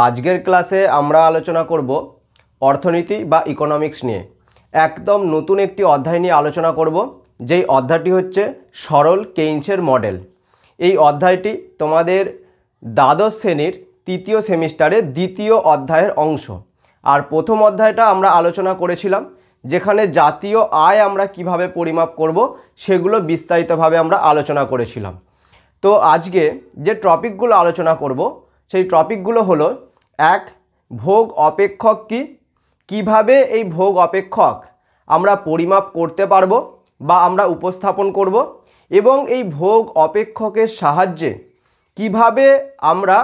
আজকের ক্লাসে আমরা আলোচনা করব অর্থনীতি বা ইকোনমিক্স নিয়ে। একদম নতুন একটি অধ্যায় নিয়ে আলোচনা করব, যেই অধ্যায়টি হচ্ছে সরল কেইন্সের মডেল। এই অধ্যায়টি তোমাদের দ্বাদশ শ্রেণীর তৃতীয় সেমিস্টারের দ্বিতীয় অধ্যায়ের অংশ। আর প্রথম অধ্যায়টা আমরা আলোচনা করেছিলাম, যেখানে জাতীয় আয় আমরা কিভাবে পরিমাপ করব সেগুলো বিস্তারিতভাবে আমরা আলোচনা করেছিলাম। তো আজকে যে টপিকগুলো আলোচনা করব সেই টপিকগুলো হলো, এক, ভোগ অপেক্ষক কি, কিভাবে এই ভোগ অপেক্ষক আমরা পরিমাপ করতে পারবো বা আমরা উপস্থাপন করব, এবং এই ভোগ অপেক্ষকের সাহায্যে কিভাবে আমরা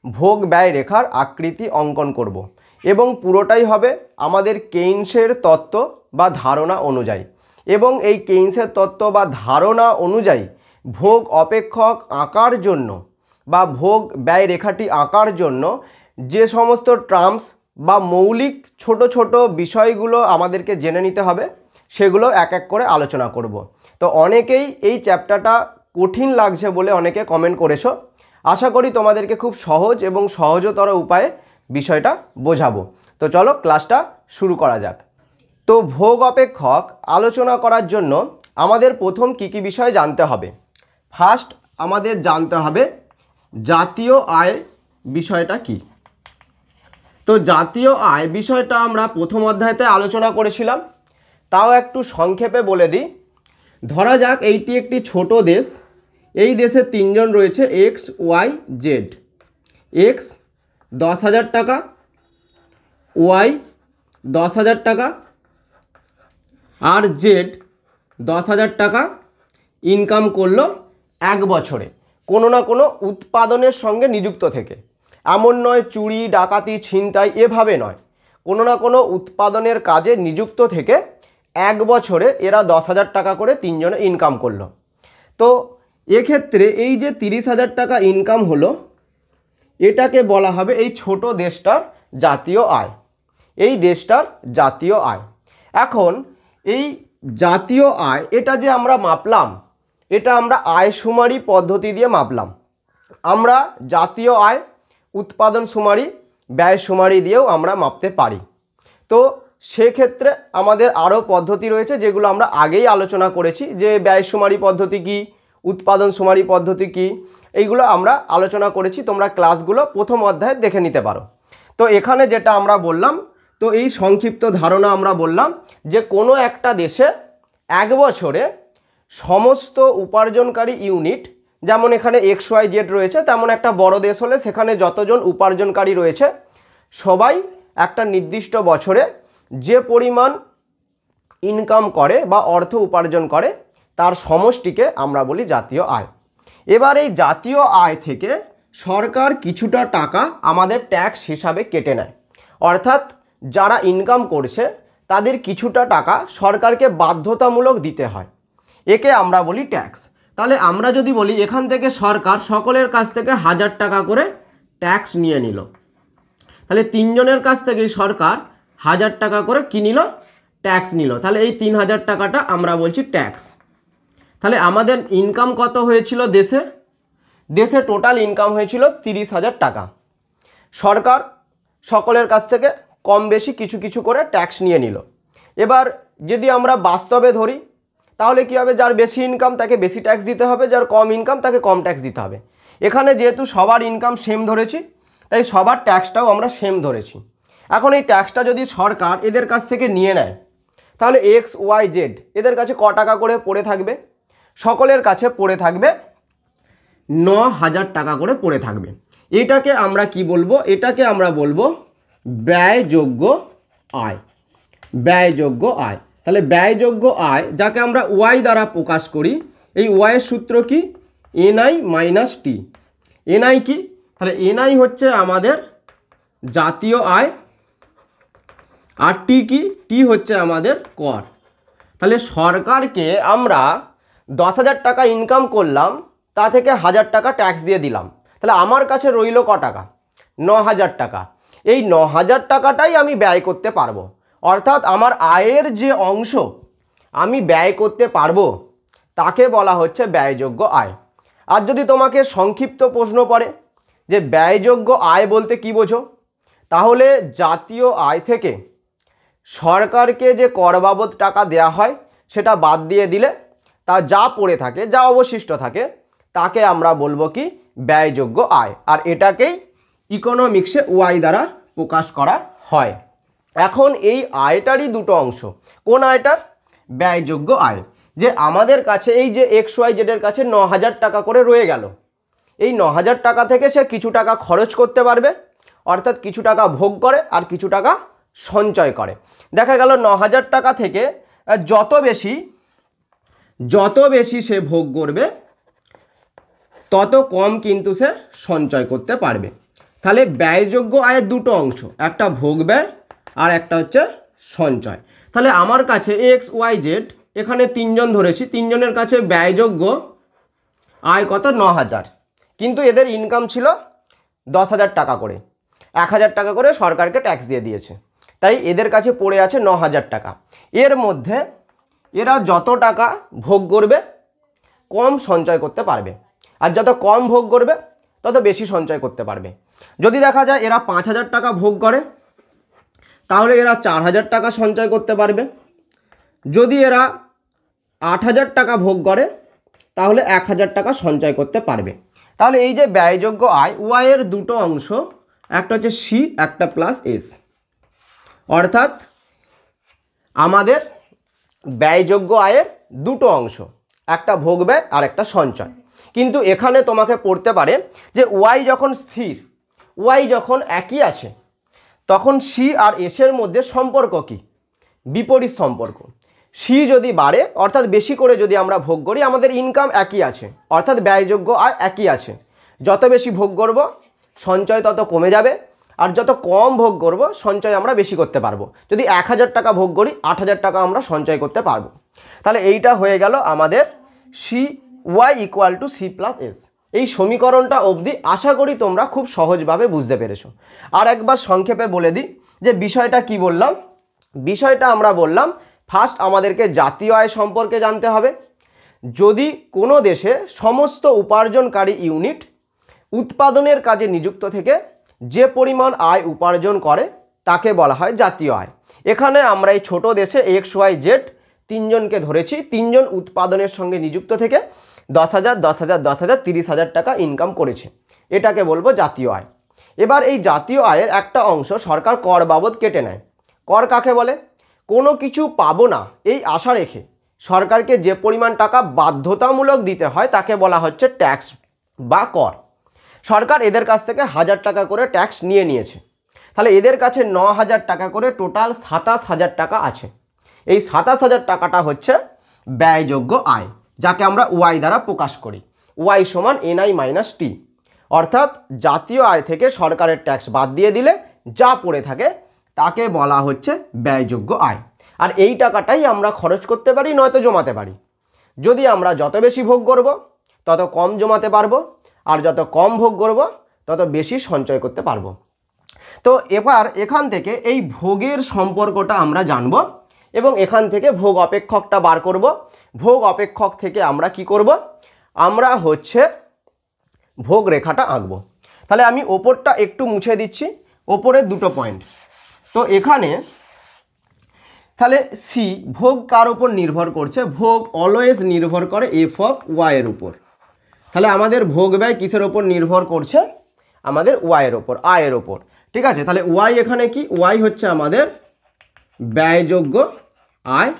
ভোগ ব্যয় রেখার আকৃতি অঙ্কন করব, এবং পুরোটাই হবে আমাদের কেইন্সের তত্ত্ব বা ধারণা অনুযায়ী। এবং এই কেইন্সের তত্ত্ব বা ধারণা অনুযায়ী ভোগ অপেক্ষক আঁকার জন্য বা ভোগ ব্যয় রেখাটি আঁকার জন্য যে সমস্ত টার্মস বা মৌলিক ছোট ছোট বিষয়গুলো আমাদেরকে জেনে নিতে হবে, সেগুলো এক এক করে আলোচনা করব। তো অনেকেই এই চ্যাপ্টারটা কঠিন লাগছে বলে অনেকে কমেন্ট করেছো। আশা করি তোমাদেরকে খুব সহজ এবং সহজতর উপায়ে বিষয়টা বোঝাবো। তো চলো ক্লাসটা শুরু করা যাক। তো ভোগ অপেক্ষক আলোচনা করার জন্য আমাদের প্রথম কী কী বিষয় জানতে হবে। ফার্স্ট আমাদের জানতে হবে জাতীয় আয় বিষয়টা কি। তো জাতীয় আয় বিষয়টা আমরা প্রথম অধ্যায়তে আলোচনা করেছিলাম, তাও একটু সংক্ষেপে বলে দিই। ধরা যাক এইটি একটি ছোট দেশ, এই দেশে তিনজন রয়েছে, এক্স ওয়াই জেড। এক্স 10,000 টাকা, ওয়াই 10,000 টাকা, আর জেড 10,000 টাকা ইনকাম করলো এক বছরে কোনো না কোনো উৎপাদনের সঙ্গে নিযুক্ত থেকে। এমন নয় চুরি ডাকাতি ছিনতাই, এভাবে নয়, কোনো না কোনো উৎপাদনের কাজে নিযুক্ত থেকে এক বছরে এরা 10,000 টাকা করে তিনজনে ইনকাম করলো। তো এক্ষেত্রে এই যে 30,000 টাকা ইনকাম হলো, এটাকে বলা হবে এই ছোট দেশটার জাতীয় আয়, এই দেশটার জাতীয় আয়। এখন এই জাতীয় আয় এটা যে আমরা মাপলাম, এটা আমরা আয়শুমারি পদ্ধতি দিয়ে মাপলাম। আমরা জাতীয় আয় উৎপাদন সুমারি ব্যয় সুমারি দিয়েও আমরা মাপতে পারি। তো সেক্ষেত্রে আমাদের আরও পদ্ধতি রয়েছে, যেগুলো আমরা আগেই আলোচনা করেছি, যে ব্যয় সুমারি পদ্ধতি কি, উৎপাদন সুমারি পদ্ধতি কি, এইগুলো আমরা আলোচনা করেছি। তোমরা ক্লাসগুলো প্রথম অধ্যায়ে দেখে নিতে পারো। তো এখানে যেটা আমরা বললাম, তো এই সংক্ষিপ্ত ধারণা আমরা বললাম যে কোনো একটা দেশে এক বছরে সমস্ত উপার্জনকারী ইউনিট, যেমন এখানে এক্স ওয়াই জেড রয়েছে, তেমন একটা বড় দেশ হলে সেখানে যতজন উপার্জনকারী রয়েছে সবাই একটা নির্দিষ্ট বছরে যে পরিমাণ ইনকাম করে বা অর্থ উপার্জন করে তার সমষ্টিকে আমরা বলি জাতীয় আয়। এবার এই জাতীয় আয় থেকে সরকার কিছুটা টাকা আমাদের ট্যাক্স হিসাবে কেটে নেয়, অর্থাৎ যারা ইনকাম করছে তাদের কিছুটা টাকা সরকারকে বাধ্যতামূলক দিতে হয়, একে আমরা বলি ট্যাক্স। তাহলে আমরা যদি বলি এখান থেকে সরকার সকলের কাছ থেকে 1,000 টাকা করে ট্যাক্স নিয়ে নিল, তাহলে তিনজনের কাছ থেকেই সরকার 1,000 টাকা করে কি নিল, ট্যাক্স নিল। তাহলে এই 3,000 টাকাটা আমরা বলছি ট্যাক্স। তাহলে আমাদের ইনকাম কত হয়েছিল দেশে, দেশে টোটাল ইনকাম হয়েছিল 30,000 টাকা। সরকার সকলের কাছ থেকে কম বেশি কিছু কিছু করে ট্যাক্স নিয়ে নিল। এবার যদি আমরা বাস্তবে ধরি, তাহলে কী হবে, যার বেশি ইনকাম তাকে বেশি ট্যাক্স দিতে হবে, যার কম ইনকাম তাকে কম ট্যাক্স দিতে হবে। এখানে যেহেতু সবার ইনকাম সেম ধরেছি, তাই সবার ট্যাক্সটাও আমরা সেম ধরেছি। এখন এই ট্যাক্সটা যদি সরকার এদের কাছ থেকে নিয়ে নেয়, তাহলে এক্স ওয়াই জেড এদের কাছে ক টাকা করে পড়ে থাকবে, সকলের কাছে পড়ে থাকবে 9,000 টাকা করে পড়ে থাকবে। এটাকে আমরা কি বলবো, এটাকে আমরা বলবো ব্যয়যোগ্য আয়, ব্যয়যোগ্য আয়। তাহলে ব্যয়যোগ্য আয় যাকে আমরা ওয়াই দ্বারা প্রকাশ করি, এই ওয়াইয়ের সূত্র কি, এনআই মাইনাস টি। এনআই কি, তাহলে এনআই হচ্ছে আমাদের জাতীয় আয়, আর টি কি, টি হচ্ছে আমাদের কর। তাহলে সরকারকে আমরা 10,000 টাকা ইনকাম করলাম, তা থেকে 1,000 টাকা ট্যাক্স দিয়ে দিলাম, তাহলে আমার কাছে রইল ক টাকা, 9,000 টাকা। এই 9,000 টাকাটাই আমি ব্যয় করতে পারবো, অর্থাৎ আমার আয়ের যে অংশ আমি ব্যয় করতে পারবো তাকে বলা হচ্ছে ব্যয়যোগ্য আয়। আর যদি তোমাকে সংক্ষিপ্ত প্রশ্ন পড়ে যে ব্যয়যোগ্য আয় বলতে কি বোঝো, তাহলে জাতীয় আয় থেকে সরকারকে যে কর বাবদ টাকা দেয়া হয় সেটা বাদ দিয়ে দিলে তা যা পড়ে থাকে, যা অবশিষ্ট থাকে, তাকে আমরা বলবো কি ব্যয়যোগ্য আয়। আর এটাকেই ইকোনমিক্সে ওয়াই দ্বারা প্রকাশ করা হয়। এখন এই আয়টারই দুটো অংশ। কোন আয়টার? ব্যয়যোগ্য আয়। যে আমাদের কাছে এই যে এক্স ওয়াই জেডের কাছে 9,000 টাকা করে রয়ে গেল, এই 9,000 টাকা থেকে সে কিছু টাকা খরচ করতে পারবে, অর্থাৎ কিছু টাকা ভোগ করে আর কিছু টাকা সঞ্চয় করে। দেখা গেল 9,000 টাকা থেকে যত বেশি সে ভোগ করবে তত কম কিন্তু সে সঞ্চয় করতে পারবে। তাহলে ব্যয়যোগ্য আয়ের দুটো অংশ, একটা ভোগ ব্যয় আর একটা হচ্ছে সঞ্চয়। তাহলে আমার কাছে এক্স ওয়াই জেড, এখানে তিনজন ধরেছি, তিনজনের কাছে ব্যয়যোগ্য আয় কত? 9,000, কিন্তু এদের ইনকাম ছিল 10,000 টাকা করে, 1,000 টাকা করে সরকারকে ট্যাক্স দিয়ে দিয়েছে, তাই এদের কাছে পড়ে আছে 9,000 টাকা। এর মধ্যে এরা যত টাকা ভোগ করবে কম সঞ্চয় করতে পারবে, আর যত কম ভোগ করবে তত বেশি সঞ্চয় করতে পারবে। যদি দেখা যায় এরা 5,000 টাকা ভোগ করে তাহলে এরা 4,000 টাকা সঞ্চয় করতে পারবে। যদি এরা 8,000 টাকা ভোগ করে তাহলে 1,000 টাকা সঞ্চয় করতে পারবে। তাহলে এই যে ব্যয়যোগ্য আয়, ওয়াই এর দুটো অংশ, একটা হচ্ছে সি, একটা প্লাস এস, অর্থাৎ আমাদের ব্যয়যোগ্য আয়ের দুটো অংশ, একটা ভোগ ব্যয় আর একটা সঞ্চয়। কিন্তু এখানে তোমাকে পড়তে পারে যে ওয়াই যখন স্থির, ওয়াই যখন একই আছে, তখন সি আর এসের মধ্যে সম্পর্ক কি? বিপরীত সম্পর্ক। সি যদি বাড়ে, অর্থাৎ বেশি করে যদি আমরা ভোগ করি, আমাদের ইনকাম একই আছে, অর্থাৎ ব্যয়যোগ্য আয় একই আছে, যত বেশি ভোগ করব সঞ্চয় তত কমে যাবে, আর যত কম ভোগ করব সঞ্চয় আমরা বেশি করতে পারবো। যদি 1,000 টাকা ভোগ করি 8,000 টাকা আমরা সঞ্চয় করতে পারবো। তাহলে এইটা হয়ে গেল আমাদের C Y equal to C plus S. এই সমীকরণটা অবধি আশা করি তোমরা খুব সহজভাবে বুঝতে পেরেছো। আর একবার সংক্ষেপে বলে দিই যে বিষয়টা কি বললাম। বিষয়টা আমরা বললাম, ফার্স্ট আমাদেরকে জাতীয় আয় সম্পর্কে জানতে হবে। যদি কোনো দেশে সমস্ত উপার্জনকারী ইউনিট উৎপাদনের কাজে নিযুক্ত থেকে যে পরিমাণ আয় উপার্জন করে তাকে বলা হয় জাতীয় আয়। এখানে আমরা এই ছোট দেশে এক্স ওয়াই জেড তিনজনকে ধরেছি, তিনজন উৎপাদনের সঙ্গে নিযুক্ত থেকে 10,000, 10,000, 10,000, 30,000 টাকা ইনকাম করেছে, এটাকে বলবো জাতীয় আয়। এবার এই জাতীয় আয়ের একটা অংশ সরকার কর বাবদ কেটে নেয়। কর কাকে বলে? কোনো কিছু পাবো না এই আশা রেখে সরকারকে যে পরিমাণ টাকা বাধ্যতামূলক দিতে হয় তাকে বলা হচ্ছে ট্যাক্স বা কর। সরকার এদের কাছ থেকে 1,000 টাকা করে ট্যাক্স নিয়েছে, তাহলে এদের কাছে 9,000 টাকা করে টোটাল 27,000 টাকা আছে। এই 27,000 টাকাটা হচ্ছে ব্যয়যোগ্য আয়, যাকে আমরা ওয়াই দ্বারা প্রকাশ করি। ওয়াই সমান এনআই মাইনাস টি, অর্থাৎ জাতীয় আয় থেকে সরকারের ট্যাক্স বাদ দিয়ে দিলে যা পড়ে থাকে তাকে বলা হচ্ছে ব্যয়যোগ্য আয়। আর এই টাকাটাই আমরা খরচ করতে পারি, নয়তো জমাতে পারি। যদি আমরা যত বেশি ভোগ করব তত কম জমাতে পারবো, আর যত কম ভোগ করব তত বেশি সঞ্চয় করতে পারবো। তো এবার এখান থেকে এই ভোগের সম্পর্কটা আমরা জানব এবং এখান থেকে ভোগ অপেক্ষকটা বার করব। ভোগ অপেক্ষক থেকে আমরা কি করব? আমরা হচ্ছে ভোগ রেখাটা আঁকবো। তাহলে আমি ওপরটা একটু মুছে দিচ্ছি, ওপরের দুটো পয়েন্ট। তো এখানে তাহলে সি, ভোগ কার উপর নির্ভর করছে? ভোগ অলওয়েজ নির্ভর করে এফ অফ ওয়াই এর উপর। তাহলে আমাদের ভোগ ব্যয় কিসের ওপর নির্ভর করছে? আমাদের ওয়াইয়ের ওপর, আয়ের ওপর। ঠিক আছে, তাহলে ওয়াই এখানে কি? ওয়াই হচ্ছে আমাদের ব্যয়যোগ্য আয়,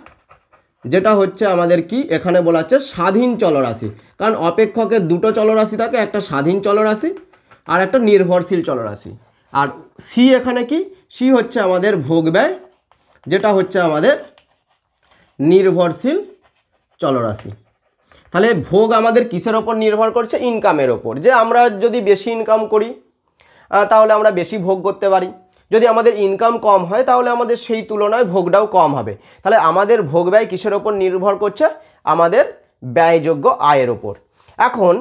যেটা হচ্ছে আমাদের কি এখানে বলা হচ্ছে স্বাধীন চলরাশি। কারণ অপেক্ষকের দুটো চলরাশি থাকে, একটা স্বাধীন চলরাশি আর একটা নির্ভরশীল চলরাশি। আর সি এখানে কি? সি হচ্ছে আমাদের ভোগ ব্যয়, যেটা হচ্ছে আমাদের নির্ভরশীল চলরাশি। তাহলে ভোগ আমাদের কিসের ওপর নির্ভর করছে? ইনকামের ওপর। যে আমরা যদি বেশি ইনকাম করি তাহলে আমরা বেশি ভোগ করতে পারি, যদি আমাদের ইনকাম কম হয় তাহলে আমাদের সেই তুলনায় ভোগটাও কম হবে। তাহলে আমাদের ভোগ ব্যয় কিসের ওপর নির্ভর করছে? আমাদের ব্যয়যোগ্য আয়ের ওপর। এখন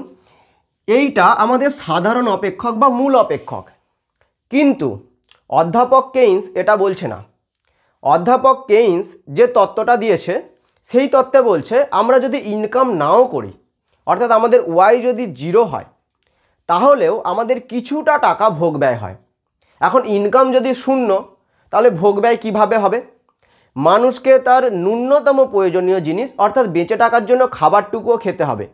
এইটা আমাদের সাধারণ অপেক্ষক বা মূল অপেক্ষক, কিন্তু অধ্যাপক কেইন্স এটা বলছে না। অধ্যাপক কেইন্স যে তত্ত্বটা দিয়েছে সেই তত্ত্বে বলছে আমরা যদি ইনকাম নাও করি, অর্থাৎ আমাদের ওয়াই যদি 0 হয়, তাহলেও আমাদের কিছুটা টাকা ভোগ ব্যয় হয়। এখন ইনকাম যদি শূন্য, তাহলে ভোগ ব্যয় কীভাবে হবে? মানুষকে তার ন্যূনতম প্রয়োজনীয় জিনিস অর্থাৎ বেঁচে থাকার জন্য খাবারটুকুও খেতে হবে,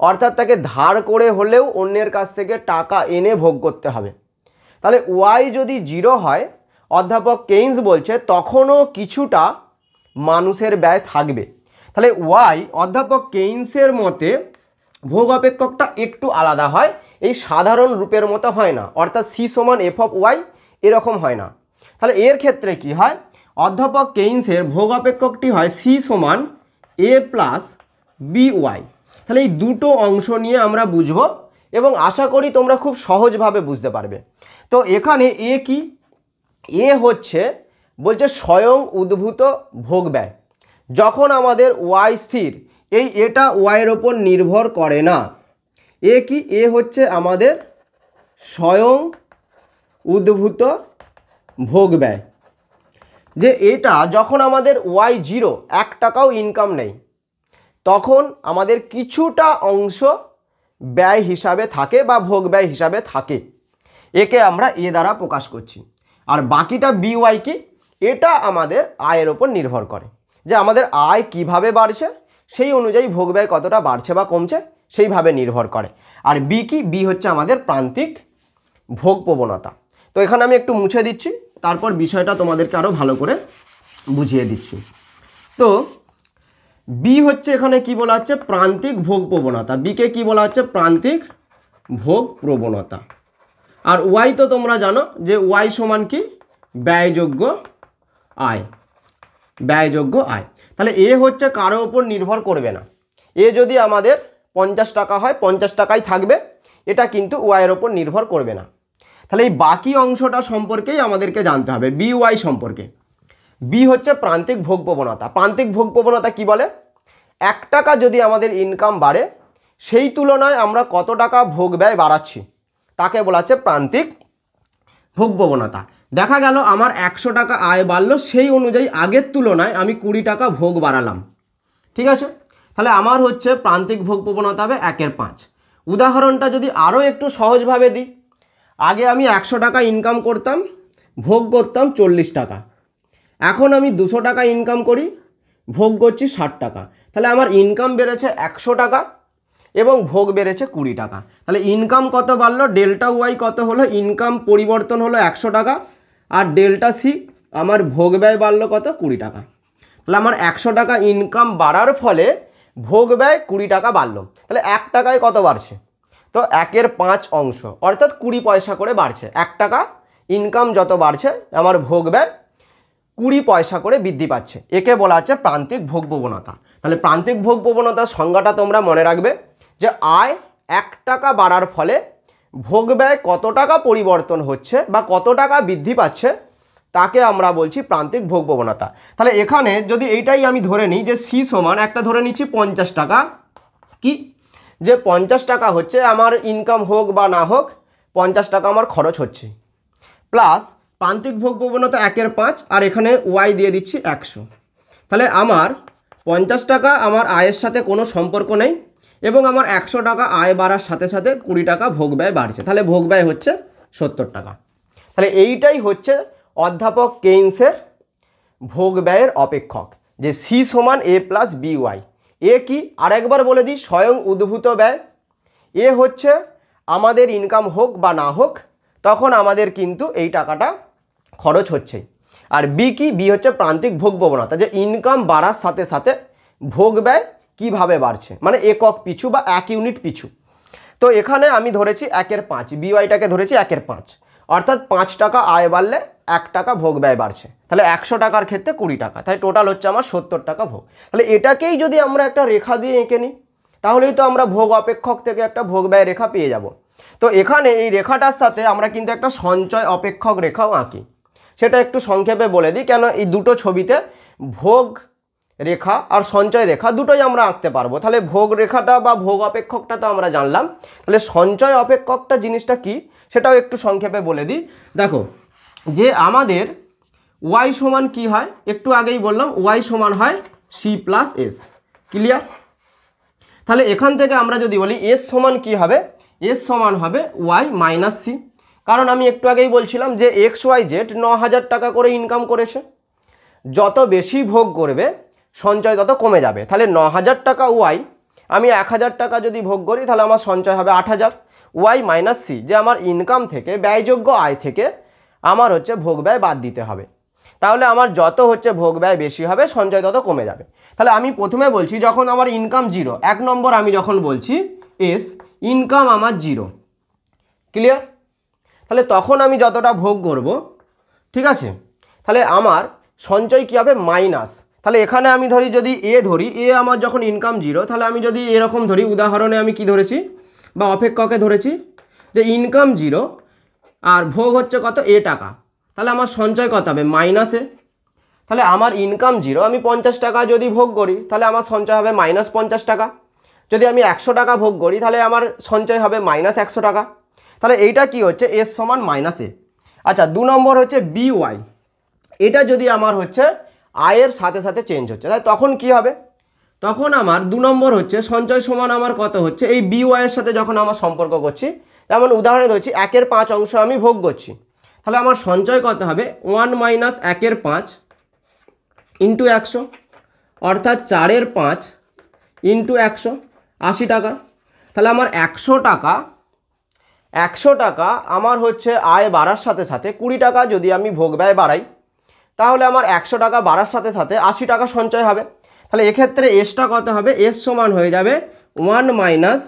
অর্থাৎ তাকে ধার করে হলেও অন্যের কাছ থেকে টাকা এনে ভোগ করতে হবে। তাহলে ওয়াই যদি 0 হয়, অধ্যাপক কেইন্স বলছে তখনও কিছুটা মানুষের ব্যয় থাকবে। তাহলে ওয়াই অধ্যাপক কেইন্সের মতে ভোগ অপেক্ষকটা একটু আলাদা হয়, এই সাধারণ রূপের মতো হয় না, অর্থাৎ সি সমান এফ অফ ওয়াই এরকম হয় না। তাহলে এর ক্ষেত্রে কি হয়, অধ্যাপক কেইন্সের ভোগ অপেক্ষকটি হয় সি সমান এ প্লাস বি ওয়াই। তাহলে এই দুটো অংশ নিয়ে আমরা বুঝব এবং আশা করি তোমরা খুব সহজভাবে বুঝতে পারবে। তো এখানে এ কি, এ হচ্ছে বলছে স্বয়ং উদ্ভূত ভোগ ব্যয়। যখন আমাদের ওয়াই স্থির, এই এটা ওয়াইয়ের ওপর নির্ভর করে না। এ কি, এ হচ্ছে আমাদের স্বয়ং উদ্ভূত ভোগ ব্যয়, যে এটা যখন আমাদের ওয়াই 0 1 টাকাও ইনকাম নেই, তখন আমাদের কিছুটা অংশ ব্যয় হিসাবে থাকে বা ভোগ ব্যয় হিসাবে থাকে। একে আমরা এ দ্বারা প্রকাশ করছি। আর বাকিটা বি ওয়াই কি, এটা আমাদের আয়ের ওপর নির্ভর করে, যে আমাদের আয় কিভাবে বাড়ছে সেই অনুযায়ী ভোগ ব্যয় কতটা বাড়ছে বা কমছে সেইভাবে নির্ভর করে। আর বি কি, বি হচ্ছে আমাদের প্রান্তিক ভোগ প্রবণতা। তো এখানে আমি একটু মুছে দিচ্ছি, তারপর বিষয়টা তোমাদেরকে আরও ভালো করে বুঝিয়ে দিচ্ছি। তো বি হচ্ছে এখানে কি বলা হচ্ছে, প্রান্তিক ভোগ প্রবণতা। বিকে কি বলা হচ্ছে, প্রান্তিক ভোগ প্রবণতা। আর ওয়াই তো তোমরা জানো যে ওয়াই সমান কি, ব্যয়যোগ্য আয়, ব্যয়যোগ্য আয়। তাহলে এ হচ্ছে কারো ওপর নির্ভর করবে না। এ যদি আমাদের 50 টাকা হয়, 50 টাকাই থাকবে, এটা কিন্তু ওয়াইয়ের ওপর নির্ভর করবে না। তাহলে এই বাকি অংশটা সম্পর্কেই আমাদেরকে জানতে হবে, বি ওয়াই সম্পর্কে। বি হচ্ছে প্রান্তিক ভোগ প্রবণতা। প্রান্তিক ভোগ প্রবণতা কি বলে, 1 টাকা যদি আমাদের ইনকাম বাড়ে, সেই তুলনায় আমরা কত টাকা ভোগ ব্যয় বাড়াচ্ছি, তাকে বলা হচ্ছে প্রান্তিক ভোগ প্রবণতা। দেখা গেল আমার 100 টাকা আয় বাড়লো, সেই অনুযায়ী আগের তুলনায় আমি 20 টাকা ভোগ বাড়ালাম, ঠিক আছে? তাহলে আমার হচ্ছে প্রান্তিক ভোগ প্রবণতা হবে 1/5। উদাহরণটা যদি আরও একটু সহজভাবে দিই, আগে আমি 100 টাকা ইনকাম করতাম, ভোগ করতাম 40 টাকা। এখন আমি 200 টাকা ইনকাম করি, ভোগ করছি 60 টাকা। তাহলে আমার ইনকাম বেড়েছে 100 টাকা এবং ভোগ বেড়েছে 20 টাকা। তাহলে ইনকাম কত বাড়লো, ডেল্টা ওয়াই কত হলো, ইনকাম পরিবর্তন হলো 100 টাকা, আর ডেল্টা সি আমার ভোগ ব্যয় বাড়লো কত, 20 টাকা। তাহলে আমার 100 টাকা ইনকাম বাড়ার ফলে ভোগ ব্যয় 20 টাকা বাড়লো। তাহলে 1 টাকায় কত বাড়ছে, তো 1/5 অংশ, অর্থাৎ 20 পয়সা করে বাড়ছে। 1 টাকা ইনকাম যত বাড়ছে, আমার ভোগ ব্যয় 20 পয়সা করে বৃদ্ধি পাচ্ছে। একে বলা হচ্ছে প্রান্তিক ভোগ প্রবণতা। তাহলে প্রান্তিক ভোগ প্রবণতার সংজ্ঞাটা তোমরা মনে রাখবে, যে আয় 1 টাকা বাড়ার ফলে ভোগ ব্যয় কত টাকা পরিবর্তন হচ্ছে বা কত টাকা বৃদ্ধি পাচ্ছে, তাকে আমরা বলছি প্রান্তিক ভোগ প্রবণতা। তাহলে এখানে যদি এইটাই আমি ধরে নিই যে সি সমান, একটা ধরে নিচ্ছি 50 টাকা, কি যে 50 টাকা হচ্ছে আমার ইনকাম হোক বা না হোক, 50 টাকা আমার খরচ হচ্ছে, প্লাস প্রান্তিক ভোগ প্রবণতা 1/5, আর এখানে ওয়াই দিয়ে দিচ্ছি 100। তাহলে আমার 50 টাকা আমার আয়ের সাথে কোনো সম্পর্ক নেই, এবং আমার 100 টাকা আয় বাড়ার সাথে সাথে 20 টাকা ভোগ ব্যয় বাড়ছে। তাহলে ভোগ ব্যয় হচ্ছে 70 টাকা। তাহলে এইটাই হচ্ছে অধ্যাপক কেইন্সের ভোগ ব্যয়ের অপেক্ষক, যে সি সমান এ প্লাস বি ওয়াই। এ কি, আরেকবার বলে দিই, স্বয়ং উদ্ভূত ব্যয়। এ হচ্ছে আমাদের ইনকাম হোক বা না হোক, তখন আমাদের কিন্তু এই টাকাটা খরচ হচ্ছে। আর বি কি, বি হচ্ছে প্রান্তিক ভোগ প্রবণতা, যে ইনকাম বাড়ার সাথে সাথে ভোগ ব্যয় কিভাবে বাড়ছে, মানে একক পিছু বা 1 ইউনিট পিছু। তো এখানে আমি ধরেছি 1/5, বিওয়াইটাকে ধরেছি 1/5, অর্থাৎ 5 টাকা আয় বাড়লে 1 টাকা ভোগ ব্যয় বাড়ছে। তাহলে 100 টাকার ক্ষেত্রে 20 টাকা, তাই টোটাল হচ্ছে আমার 70 টাকা ভোগ। তাহলে এটাকেই যদি আমরা একটা রেখা দিয়ে এঁকে নিই, তাহলেই তো আমরা ভোগ অপেক্ষক থেকে একটা ভোগ ব্যয় রেখা পেয়ে যাব। তো এখানে এই রেখাটার সাথে আমরা কিন্তু একটা সঞ্চয় অপেক্ষক রেখাও আঁকি, সেটা একটু সংক্ষেপে বলে দিই, কেন এই দুটো ছবিতে ভোগ রেখা আর সঞ্চয় রেখা দুটোই আমরা আঁকতে পারবো। তাহলে ভোগ রেখাটা বা ভোগ অপেক্ষকটা তো আমরা জানলাম, তাহলে সঞ্চয় অপেক্ষকটা জিনিসটা কি সেটাও একটু সংক্ষেপে বলে দিই। দেখো, যে আমাদের ওয়াই সমান কি হয়, একটু আগেই বললাম, ওয়াই সমান হয় সি প্লাস এস, ক্লিয়ার? তাহলে এখান থেকে আমরা যদি বলি এস সমান কি হবে, এস সমান হবে ওয়াই মাইনাস সি। কারণ আমি একটু আগেই বলছিলাম যে এক্স ওয়াই জেড 9,000 টাকা করে ইনকাম করেছে, যত বেশি ভোগ করবে সঞ্চয় তত কমে যাবে। তাহলে 9,000 টাকা ওয়াই, আমি 1,000 টাকা যদি ভোগ করি তাহলে আমার সঞ্চয় হবে 8,000। ওয়াই মাইনাস সি, যে আমার ইনকাম থেকে ব্যয়যোগ্য আয় থেকে আমার হচ্ছে ভোগ ব্যয় বাদ দিতে হবে। তাহলে আমার যত হচ্ছে ভোগ ব্যয় বেশি হবে সঞ্চয় তত কমে যাবে। তাহলে আমি প্রথমে বলছি যখন আমার ইনকাম জিরো, 1 নম্বর আমি যখন বলছি এস ইনকাম আমার জিরো, ক্লিয়ার? তাহলে তখন আমি যতটা ভোগ করব, ঠিক আছে, তাহলে আমার সঞ্চয় কী হবে মাইনাস। তাহলে এখানে আমি ধরি যদি এ ধরি, এ আমার যখন ইনকাম জিরো, তাহলে আমি যদি এরকম ধরি, উদাহরণে আমি কি ধরেছি বা অপেক্ষকে ধরেছি যে ইনকাম জিরো আর ভোগ হচ্ছে কত এ টাকা, তাহলে আমার সঞ্চয় কত হবে মাইনাসে। তাহলে আমার ইনকাম জিরো, আমি 50 টাকা যদি ভোগ করি তাহলে আমার সঞ্চয় হবে মাইনাস 50 টাকা। যদি আমি 100 টাকা ভোগ করি তাহলে আমার সঞ্চয় হবে মাইনাস 100 টাকা। তাহলে এইটা কি হচ্ছে এস সমান মাইনাস এ। আচ্ছা 2 নম্বর হচ্ছে বি ওয়াই, এটা যদি আমার হচ্ছে আয়ের সাথে সাথে চেঞ্জ হচ্ছে, তাই তখন কি হবে, তখন আমার 2 নম্বর হচ্ছে সঞ্চয় সমান আমার কত হচ্ছে এই বি ওয়াইয়ের সাথে যখন আমার সম্পর্ক করছি, যেমন উদাহরণে ধরছি 1/5 অংশ আমি ভোগ করছি, তাহলে আমার সঞ্চয় কত হবে 1 মাইনাস 1/5 ইন্টু 100, অর্থাৎ 4/5 ইন্টু 100, 80 টাকা। তাহলে আমার 100 টাকা আমার হচ্ছে আয় বাড়ার সাথে সাথে 20 টাকা যদি আমি ভোগ ব্যয় বাড়াই, তাহলে আমার 100 টাকা বাড়ার সাথে সাথে 80 টাকা সঞ্চয় হবে। তাহলে এক্ষেত্রে এসটা কত হবে, এস সমান হয়ে যাবে 1 মাইনাস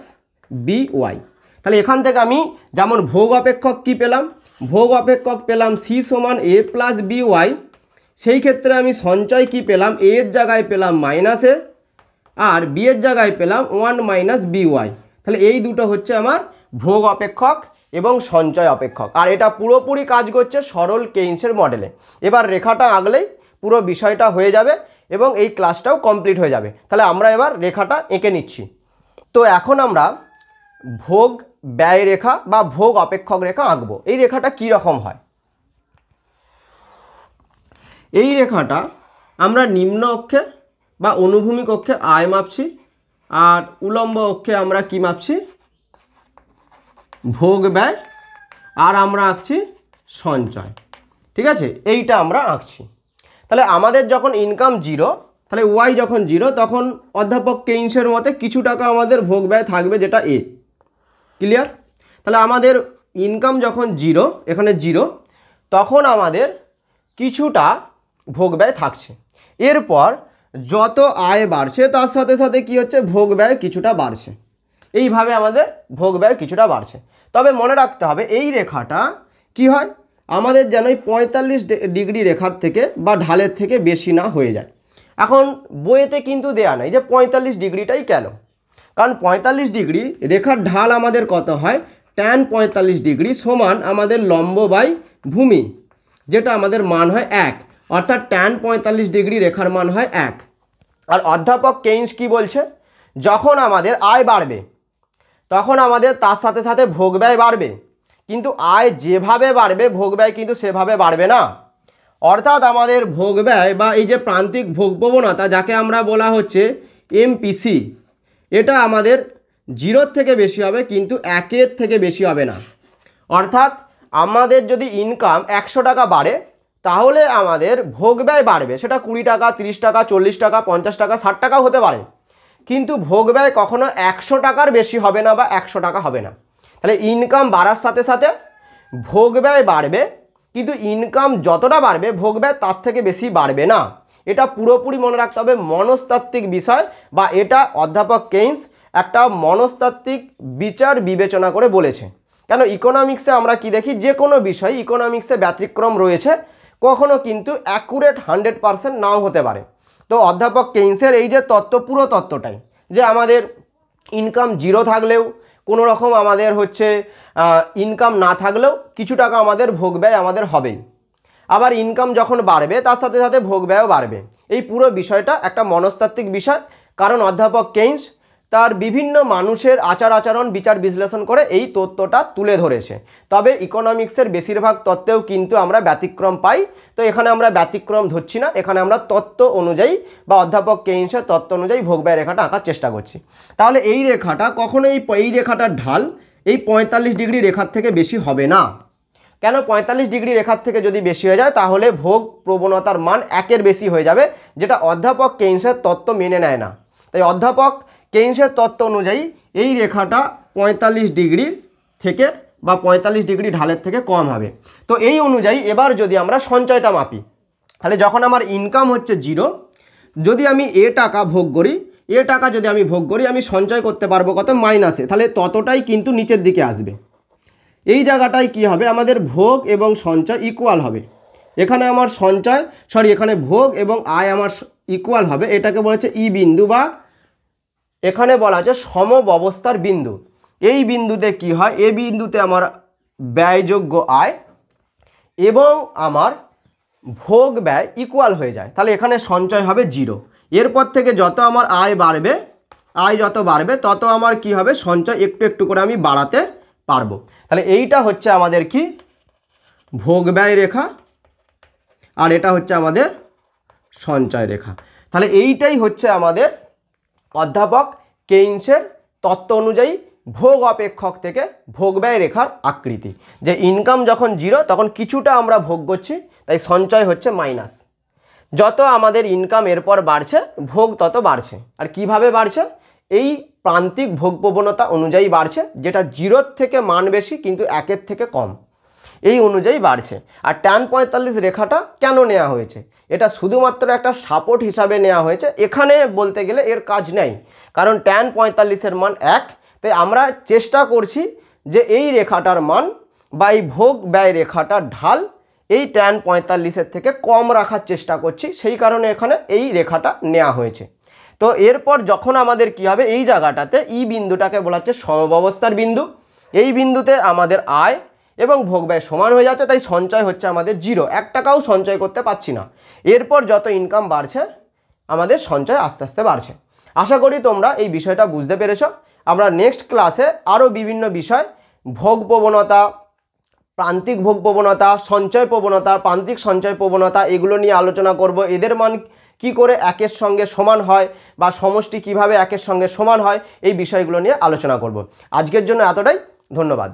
বি ওয়াই। তাহলে এখান থেকে আমি যেমন ভোগ অপেক্ষক কি পেলাম, ভোগ অপেক্ষক পেলাম সি সমান এ প্লাস বি ওয়াই, সেই ক্ষেত্রে আমি সঞ্চয় কি পেলাম, এ এর জায়গায় পেলাম মাইনাস এ আর বি এর জায়গায় পেলাম 1 মাইনাস বি ওয়াই। তাহলে এই দুটো হচ্ছে আমার ভোগ অপেক্ষক এবং সঞ্চয় অপেক্ষক, আর এটা পুরোপুরি কাজ করছে সরল কেইন্সের মডেলে। এবার রেখাটা আঁকলেই পুরো বিষয়টা হয়ে যাবে এবং এই ক্লাসটাও কমপ্লিট হয়ে যাবে। তাহলে আমরা এবার রেখাটা এঁকে নিচ্ছি। তো এখন আমরা ভোগ ব্যয় রেখা বা ভোগ অপেক্ষক রেখা আঁকবো। এই রেখাটা কী রকম হয়, এই রেখাটা আমরা নিম্ন অক্ষে বা অনুভূমিক অক্ষে আয় মাপছি আর উলম্ব অক্ষে আমরা কি মাপছি ভোগ ব্যয়, আর আমরা আঁকছি সঞ্চয়, ঠিক আছে, এইটা আমরা আঁকছি। তাহলে আমাদের যখন ইনকাম জিরো, তাহলে ওয়াই যখন জিরো, তখন অধ্যাপক কেইন্সের মতে কিছু টাকা আমাদের ভোগ ব্যয় থাকবে, যেটা এ, ক্লিয়ার? তাহলে আমাদের ইনকাম যখন জিরো, এখানে জিরো, তখন আমাদের কিছুটা ভোগ ব্যয় থাকছে। এরপর যত আয় বাড়ছে তার সাথে সাথে কি হচ্ছে ভোগ ব্যয় কিছুটা বাড়ছে, এইভাবে আমাদের ভোগ ব্যয় কিছুটা বাড়ছে। তবে মনে রাখতে হবে এই রেখাটা কি হয়, আমাদের যেন 45 ডিগ্রি রেখার থেকে বা ঢালের থেকে বেশি না হয়ে যায়। এখন বইয়েতে কিন্তু দেয়া নাই যে 45 ডিগ্রিটাই কেন, কারণ 45 ডিগ্রি রেখার ঢাল আমাদের কত হয়, tan 45 ডিগ্রি সমান আমাদের লম্ব বাই ভূমি, যেটা আমাদের মান হয় 1, অর্থাৎ tan 45 ডিগ্রি রেখার মান হয় 1। আর অধ্যাপক কেইন্স কি বলছে, যখন আমাদের আয় বাড়বে তখন আমাদের তার সাথে সাথে ভোগ ব্যয় বাড়বে, কিন্তু আয় যেভাবে বাড়বে ভোগ ব্যয় কিন্তু সেভাবে বাড়বে না। অর্থাৎ আমাদের ভোগ ব্যয় বা এই যে প্রান্তিক ভোগ প্রবণতা, যাকে আমরা বলা হচ্ছে এমপিসি, এটা আমাদের 0 থেকে বেশি হবে কিন্তু 1 থেকে বেশি হবে না। অর্থাৎ আমাদের যদি ইনকাম 100 টাকা বাড়ে তাহলে আমাদের ভোগ ব্যয় বাড়বে, সেটা 20 টাকা, 30 টাকা, 40 টাকা, 50 টাকা, 60 টাকাও হতে পারে, কিন্তু ভোগ ব্যয় কখনো 100 টাকার বেশি হবে না বা 100 টাকা হবে না। তাহলে ইনকাম বাড়ার সাথে সাথে ভোগ ব্যয় বাড়বে, কিন্তু ইনকাম যতটা বাড়বে ভোগ ব্যয় তার থেকে বেশি বাড়বে না। এটা পুরোপুরি মনে রাখতে হবে মনস্তাত্ত্বিক বিষয়, বা এটা অধ্যাপক কেইন্স একটা মনস্তাত্ত্বিক বিচার বিবেচনা করে বলেছে। কেন ইকোনমিক্সে আমরা কি দেখি, যে কোনো বিষয় ইকোনমিক্সে ব্যতিক্রম রয়েছে, কখনো কিন্তু অ্যাকুরেট 100% নাও হতে পারে। তো অধ্যাপক কেইন্সের এই যে তত্ত্ব, পুরো তত্ত্বটাই যে আমাদের ইনকাম জিরো থাকলেও কোনো রকম আমাদের হচ্ছে ইনকাম না থাকলেও কিছু টাকা আমাদের ভোগ ব্যয় আমাদের হবেই, আবার ইনকাম যখন বাড়বে তার সাথে সাথে ভোগ ব্যয়ও বাড়বে। এই পুরো বিষয়টা একটা মনস্তাত্ত্বিক বিষয়, কারণ অধ্যাপক কেইন্স তার বিভিন্ন মানুষের আচার আচরণ বিচার বিশ্লেষণ করে এই তত্ত্বটা তুলে ধরেছে। তবে ইকোনমিক্সের বেশিরভাগ তত্ত্বেও কিন্তু আমরা ব্যতিক্রম পাই, তো এখানে আমরা ব্যতিক্রম ধরছি না, এখানে আমরা তত্ত্ব অনুযায়ী বা অধ্যাপক কেইন্সের তত্ত্ব অনুযায়ী ভোগ ব্যয় রেখাটা আঁকার চেষ্টা করছি। তাহলে এই রেখাটা কখনো এই রেখাটার ঢাল এই 45 ডিগ্রি রেখার থেকে বেশি হবে না। কেন 45 ডিগ্রি রেখার থেকে যদি বেশি হয়ে যায় তাহলে ভোগ প্রবণতার মান 1-এর বেশি হয়ে যাবে, যেটা অধ্যাপক কেইন্সের তত্ত্ব মেনে নেয় না। তাই অধ্যাপক কেইন্সের তত্ত্ব অনুযায়ী এই রেখাটা 45 ডিগ্রির থেকে বা 45 ডিগ্রি ঢালের থেকে কম হবে। তো এই অনুযায়ী এবার যদি আমরা সঞ্চয়টা মাপি, তাহলে যখন আমার ইনকাম হচ্ছে 0, যদি আমি টাকা ভোগ করি, টাকা যদি আমি ভোগ করি, আমি সঞ্চয় করতে পারবো কত? মাইনাসে। তাহলে ততটাই কিন্তু নিচের দিকে আসবে। এই জায়গাটায় কি হবে? আমাদের ভোগ এবং সঞ্চয় ইকুয়াল হবে। এখানে আমার সঞ্চয় এখানে ভোগ এবং আয় আমার ইকুয়াল হবে। এটাকে বলেছে ই বিন্দু, বা এখানে বলা হচ্ছে সমব্যবস্থার বিন্দু। এই বিন্দুতে কি হয়? এ বিন্দুতে আমার ব্যয়যোগ্য আয় এবং আমার ভোগ ব্যয় ইকুয়াল হয়ে যায়। তাহলে এখানে সঞ্চয় হবে 0। এরপর থেকে যত আমার আয় যত বাড়বে তত আমার কি হবে? সঞ্চয় একটু একটু করে আমি বাড়াতে পারবো। তাহলে এইটা হচ্ছে আমাদের কি? ভোগ ব্যয় রেখা, আর এটা হচ্ছে আমাদের সঞ্চয় রেখা। তাহলে এইটাই হচ্ছে আমাদের অধ্যাপক কেইন্সের তত্ত্ব অনুযায়ী ভোগ অপেক্ষক থেকে ভোগ ব্যয় রেখার আকৃতি। যে ইনকাম যখন 0 তখন কিছুটা আমরা ভোগ করছি, তাই সঞ্চয় হচ্ছে মাইনাস। যত আমাদের ইনকাম এরপর বাড়ছে, ভোগ তত বাড়ছে। আর কিভাবে বাড়ছে? এই প্রান্তিক ভোগ প্রবণতা অনুযায়ী বাড়ছে, যেটা 0 থেকে মান বেশি কিন্তু 1-এর থেকে কম, এই অনুযায়ী বাড়ছে। আর tan 45 রেখাটা কেন নেওয়া হয়েছে? এটা শুধুমাত্র একটা সাপোর্ট হিসাবে নেওয়া হয়েছে। এখানে বলতে গেলে এর কাজ নেই, কারণ tan 45-এর মান 1। তাই আমরা চেষ্টা করছি যে এই রেখাটার মান বা এই ভোগ ব্যয় রেখাটার ঢাল এই tan 45-এর থেকে কম রাখার চেষ্টা করছি, সেই কারণে এখানে এই রেখাটা নেওয়া হয়েছে। তো এরপর যখন আমাদের কি হবে? এই জায়গাটাতে ই বিন্দুটাকে বলা হচ্ছে সমব্যবস্থার বিন্দু। এই বিন্দুতে আমাদের আয় এবং ভোগ ব্যয় সমান হয়ে যাচ্ছে, তাই সঞ্চয় হচ্ছে আমাদের 0, 1 টাকাও সঞ্চয় করতে পারছি না। এরপর যত ইনকাম বাড়ছে আমাদের সঞ্চয় আস্তে আস্তে বাড়ছে। আশা করি তোমরা এই বিষয়টা বুঝতে পেরেছো। আমরা নেক্সট ক্লাসে আরও বিভিন্ন বিষয়, ভোগ প্রবণতা, প্রান্তিক ভোগ প্রবণতা, সঞ্চয় প্রবণতা, প্রান্তিক সঞ্চয় প্রবণতা, এগুলো নিয়ে আলোচনা করব। এদের মান কি করে 1-এর সঙ্গে সমান হয় বা সমষ্টি কিভাবে 1-এর সঙ্গে সমান হয়, এই বিষয়গুলো নিয়ে আলোচনা করব। আজকের জন্য এতটাই, ধন্যবাদ।